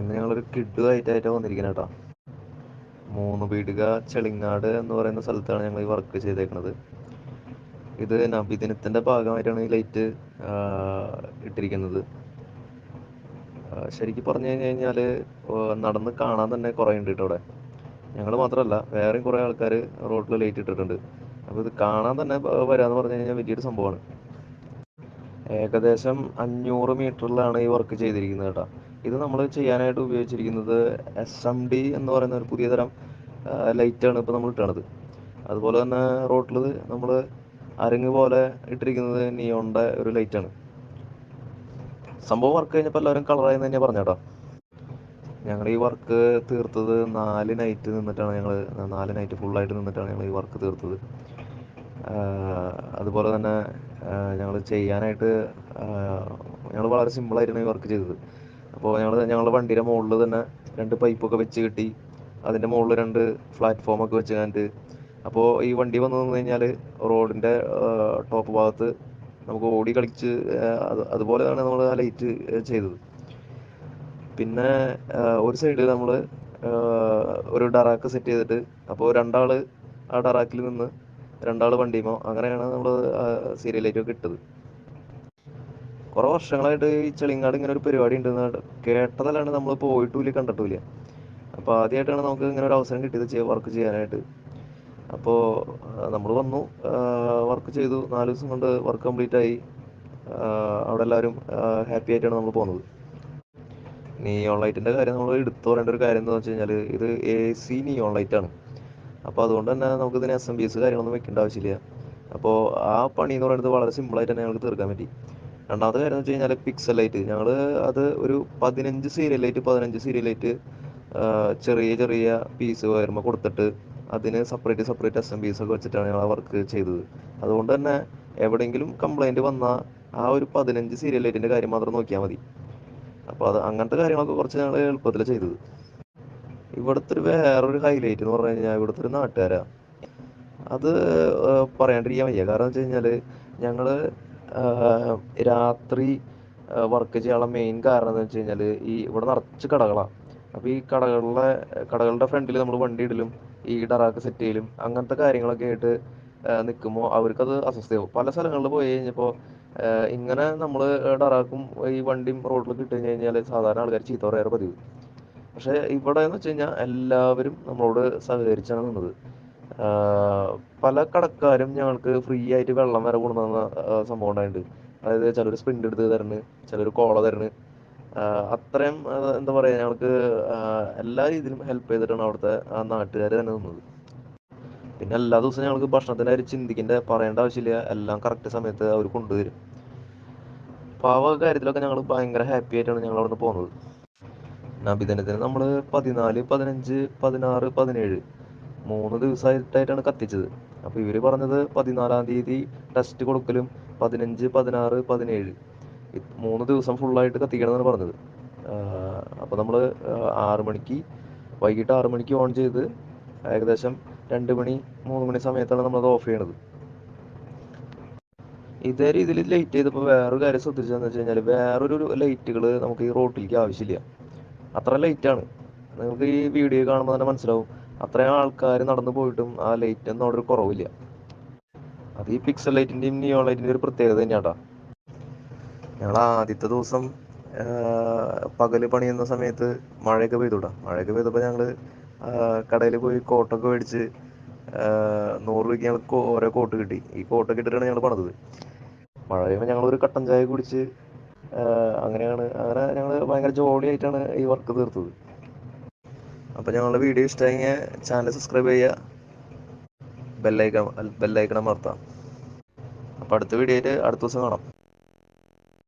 ഇന്ന് ഞങ്ങളൊരു കിഡുമായിട്ടാണ് വന്നിരിക്കുന്നത് കേട്ടോ. മൂന്ന് പീടിക ചെളിങ്ങാട് എന്ന് പറയുന്ന സ്ഥലത്താണ് ഞങ്ങൾ ഈ വർക്ക് ചെയ്തേക്കുന്നത്. ഇത് നബിദിനത്തിൻ്റെ ഭാഗമായിട്ടാണ് ഈ ലൈറ്റ് ഇട്ടിരിക്കുന്നത്. ശരിക്കും പറഞ്ഞു കഴിഞ്ഞാൽ നടന്ന് കാണാൻ തന്നെ കുറേ ഉണ്ട് കേട്ടോ ഇവിടെ. ഞങ്ങൾ മാത്രമല്ല, വേറെയും കുറേ ആൾക്കാർ റോഡിൽ ലൈറ്റ് ഇട്ടിട്ടുണ്ട്. അപ്പോൾ ഇത് കാണാൻ തന്നെ വരാമെന്ന് പറഞ്ഞു കഴിഞ്ഞാൽ വലിയൊരു സംഭവമാണ്. ഏകദേശം 500 മീറ്ററിലാണ് ഈ വർക്ക് ചെയ്തിരിക്കുന്നത് കേട്ടോ. ഇത് നമ്മൾ ചെയ്യാനായിട്ട് ഉപയോഗിച്ചിരിക്കുന്നത് SMD എന്ന് പറയുന്ന ഒരു പുതിയ തരം ലൈറ്റാണ് ഇപ്പോൾ നമ്മൾ ഇട്ടണത്. അതുപോലെ തന്നെ റോട്ടിൽ നമ്മൾ അരങ്ങ് പോലെ ഇട്ടിരിക്കുന്നത് നിയോണിൻ്റെ ഒരു ലൈറ്റാണ്. സംഭവം വർക്ക് കഴിഞ്ഞപ്പോൾ എല്ലാവരും കളറായി എന്ന് തന്നെയാണ് പറഞ്ഞേട്ടോ. ഞങ്ങൾ ഈ വർക്ക് തീർത്തത് 4 നൈറ്റ് നിന്നിട്ടാണ്. 4 നൈറ്റ് ഫുള്ളായിട്ട് നിന്നിട്ടാണ് ഞങ്ങൾ ഈ വർക്ക് തീർത്തത്. അതുപോലെ തന്നെ ഞങ്ങൾ ചെയ്യാനായിട്ട് ഞങ്ങൾ വളരെ സിമ്പിളായിട്ടാണ് ഈ വർക്ക് ചെയ്തത്. അപ്പോൾ ഞങ്ങളുടെ വണ്ടിയുടെ മുകളിൽ തന്നെ 2 പൈപ്പൊക്കെ വെച്ച് കെട്ടി, അതിൻ്റെ മുകളിൽ 2 പ്ലാറ്റ്ഫോമൊക്കെ വെച്ച് കണ്ടിട്ട്, അപ്പോൾ ഈ വണ്ടി വന്നു നിന്ന് കഴിഞ്ഞാൽ റോഡിൻ്റെ ടോപ്പ് ഭാഗത്ത് നമുക്ക് ഓടി കളിച്ച് അതുപോലെയാണ് നമ്മൾ ആ ലൈറ്റ് ചെയ്തത്. പിന്നെ ഒരു സൈഡിൽ നമ്മൾ ഒരു ഡറാക്ക് സെറ്റ് ചെയ്തിട്ട്, അപ്പോൾ 2 ആൾ ആ ഡറാക്കിൽ നിന്ന് 2 ആൾ വണ്ടിയുമോ, അങ്ങനെയാണ് നമ്മൾ സീരിയൽ ലൈറ്റൊക്കെ ഇട്ടത്. കുറേ വർഷങ്ങളായിട്ട് ഈ ചെളിങ്ങാട് ഇങ്ങനെ ഒരു പരിപാടി ഉണ്ടെന്ന് കേട്ടതല്ലാണ്ട് നമ്മൾ പോയിട്ടുമില്ല, കണ്ടിട്ടുമില്ല. അപ്പോൾ ആദ്യമായിട്ടാണ് നമുക്ക് ഇങ്ങനെ ഒരു അവസരം കിട്ടിയത് വർക്ക് ചെയ്യാനായിട്ട്. അപ്പോൾ നമ്മൾ വന്നു, വർക്ക് ചെയ്തു. 4 ദിവസം കൊണ്ട് വർക്ക് കംപ്ലീറ്റ് ആയി. അവിടെ എല്ലാവരും ഹാപ്പി ആയിട്ടാണ് നമ്മൾ പോകുന്നത്. നിയോൺ ലൈറ്റിൻ്റെ കാര്യം നമ്മൾ എടുത്തു പറയേണ്ട ഒരു കാര്യം എന്താണെന്ന് വെച്ച് കഴിഞ്ഞാൽ, ഇത് AC നിയോൺ ലൈറ്റാണ്. അപ്പോൾ അതുകൊണ്ട് തന്നെ നമുക്കിതിന് SMBS കാര്യങ്ങളൊന്നും വെക്കേണ്ട ആവശ്യമില്ല. അപ്പോൾ ആ പണി എന്ന് പറയുന്നത് വളരെ സിമ്പിളായിട്ട് തന്നെ ഞങ്ങൾക്ക് തീർക്കാൻ പറ്റി. രണ്ടാമത്തെ കാര്യം എന്ന് വെച്ച് കഴിഞ്ഞാൽ പിക്സൽ ലൈറ്റ്. ഞങ്ങൾ അത് ഒരു 15 സീരിയൽ ലൈറ്റ് ചെറിയ ചെറിയ പീസ് വരുമ്പോൾ കൊടുത്തിട്ട് അതിന് സെപ്പറേറ്റ് SMBS ഒക്കെ വെച്ചിട്ടാണ് ഞങ്ങൾ ആ വർക്ക് ചെയ്തത്. അതുകൊണ്ട് തന്നെ എവിടെയെങ്കിലും കംപ്ലൈൻറ്റ് വന്നാൽ ആ ഒരു 15 സീരിയൽ ലൈറ്റിൻ്റെ കാര്യം മാത്രം നോക്കിയാൽ മതി. അപ്പോൾ അങ്ങനത്തെ കാര്യങ്ങളൊക്കെ കുറച്ച് ഞങ്ങൾ എളുപ്പത്തിൽ ചെയ്തത്. ഇവിടുത്തെ വേറൊരു ഹൈലൈറ്റ് എന്ന് പറഞ്ഞു കഴിഞ്ഞാൽ ഇവിടുത്തെ ഒരു നാട്ടുകാരാണ്. അത് പറയാണ്ടിരിക്കാൻ വയ്യ. കാരണം എന്ന് വെച്ച് കഴിഞ്ഞാൽ ഞങ്ങൾ രാത്രി വർക്ക് ചെയ്യാനുള്ള മെയിൻ കാരണം എന്ന് വെച്ച് കഴിഞ്ഞാൽ ഇവിടെ നിറച്ച് കടകളാണ്. അപ്പോൾ ഈ കടകളുടെ ഫ്രണ്ടിൽ നമ്മൾ വണ്ടി ഇടലും ഈ ഡറാക്ക് സെറ്റ് ചെയ്യലും അങ്ങനത്തെ കാര്യങ്ങളൊക്കെ ആയിട്ട് നിൽക്കുമ്പോൾ അവർക്കത് അസ്വസ്ഥയാവും. പല സ്ഥലങ്ങളിൽ പോയി കഴിഞ്ഞപ്പോൾ ഇങ്ങനെ നമ്മൾ ഡറാക്കും ഈ വണ്ടിയും റോഡിലേക്ക് ഇട്ട് കഴിഞ്ഞാൽ സാധാരണ ആൾക്കാർ ചീത്ത പറയാറ് പതിവ്. പക്ഷേ ഇവിടെ എന്ന് വെച്ച് കഴിഞ്ഞാൽ എല്ലാവരും നമ്മളോട് സഹകരിച്ചാണ് നിന്നത്. പല കടക്കാരും ഞങ്ങൾക്ക് ഫ്രീ ആയിട്ട് വെള്ളം വരെ കൊണ്ടുവന്ന സംഭവം ഉണ്ടായിട്ടുണ്ട്. അതായത് ചിലർ സ്പ്രിൻ്റ് എടുത്ത് തരുന്നു, ചിലർ കോള തരുന്നു. അത്രയും എന്താ പറയുക, ഞങ്ങൾക്ക് എല്ലാ രീതിയിലും ഹെൽപ്പ് ചെയ്തിട്ടാണ് അവിടുത്തെ ആ നാട്ടുകാർ തന്നെ നിന്നത്. പിന്നെ എല്ലാ ദിവസവും ഞങ്ങൾക്ക് ഭക്ഷണത്തിൻ്റെ കാര്യം ചിന്തിക്കേണ്ട പറയേണ്ട ആവശ്യമില്ല. എല്ലാം കറക്റ്റ് സമയത്ത് അവർ കൊണ്ടുവരും. അപ്പോൾ ആ കാര്യത്തിലൊക്കെ ഞങ്ങൾ ഭയങ്കര ഹാപ്പി ആയിട്ടാണ് ഞങ്ങൾ അവിടെ നിന്ന് പോകുന്നത്. നബിദിനത്തിന് നമ്മൾ 14, 15, 16, 17 3 ദിവസമായിട്ടാണ് കത്തിച്ചത്. അപ്പോൾ ഇവർ പറഞ്ഞത് 14-ാം തീയതി ടെസ്റ്റ് കൊടുക്കലും 15, 16, 17 3 ദിവസം ഫുള്ളായിട്ട് കത്തിക്കണമെന്നാണ് പറഞ്ഞത്. അപ്പോൾ നമ്മൾ 6 മണിക്ക് വൈകിട്ട് 6 മണിക്ക് ഓൺ ചെയ്ത് ഏകദേശം 2 മണി 3 മണി സമയത്താണ് നമ്മളത് ഓഫ് ചെയ്യണത്. ഇതേ രീതിയിൽ ലൈറ്റ് ചെയ്തപ്പോൾ വേറൊരു കാര്യം ശ്രദ്ധിച്ചതെന്ന് വെച്ച് കഴിഞ്ഞാൽ, വേറൊരു ലൈറ്റുകൾ നമുക്ക് ഈ റോട്ടിലേക്ക് ആവശ്യമില്ല. അത്ര ലൈറ്റാണ്. നിങ്ങൾക്ക് ഈ വീഡിയോ കാണുമ്പോൾ തന്നെ മനസ്സിലാവും. അത്രയും ആൾക്കാർ നടന്നു പോയിട്ടും ആ ലൈറ്റൊന്നും അവിടെ ഒരു കുറവില്ല. അത് ഈ പിക്സൽ ലൈറ്റിൻ്റെയും നിയോൺ ലൈറ്റിൻ്റെയും ഒരു പ്രത്യേകത തന്നെയാട്ടോ. ഞങ്ങൾ ആദ്യത്തെ ദിവസം പകൽ പണിയുന്ന സമയത്ത് മഴയൊക്കെ പെയ്തപ്പോൾ ഞങ്ങൾ കടയിൽ പോയി കോട്ടൊക്കെ മേടിച്ച് 100 രൂപയ്ക്ക് ഞങ്ങൾക്ക് ഓരോ കോട്ട് കിട്ടി. ഈ കോട്ടൊക്കെ ഇട്ടിട്ടാണ് ഞങ്ങൾ പണിതത്. മഴ പെയ്യുമ്പോൾ ഞങ്ങളൊരു കട്ടൻ ചായ കുടിച്ച് അങ്ങനെ ഞങ്ങൾ ഭയങ്കര ജോളിയായിട്ടാണ് ഈ വർക്ക് തീർത്തത്. അപ്പോൾ ഞങ്ങളുടെ വീഡിയോ ഇഷ്ടമായെങ്കിൽ ചാനൽ സബ്സ്ക്രൈബ് ചെയ്യുക, ബെല്ലൈക്കൺ അമർത്താം. അപ്പോൾ അടുത്ത വീഡിയോ ആയിട്ട് അടുത്ത ദിവസം കാണാം.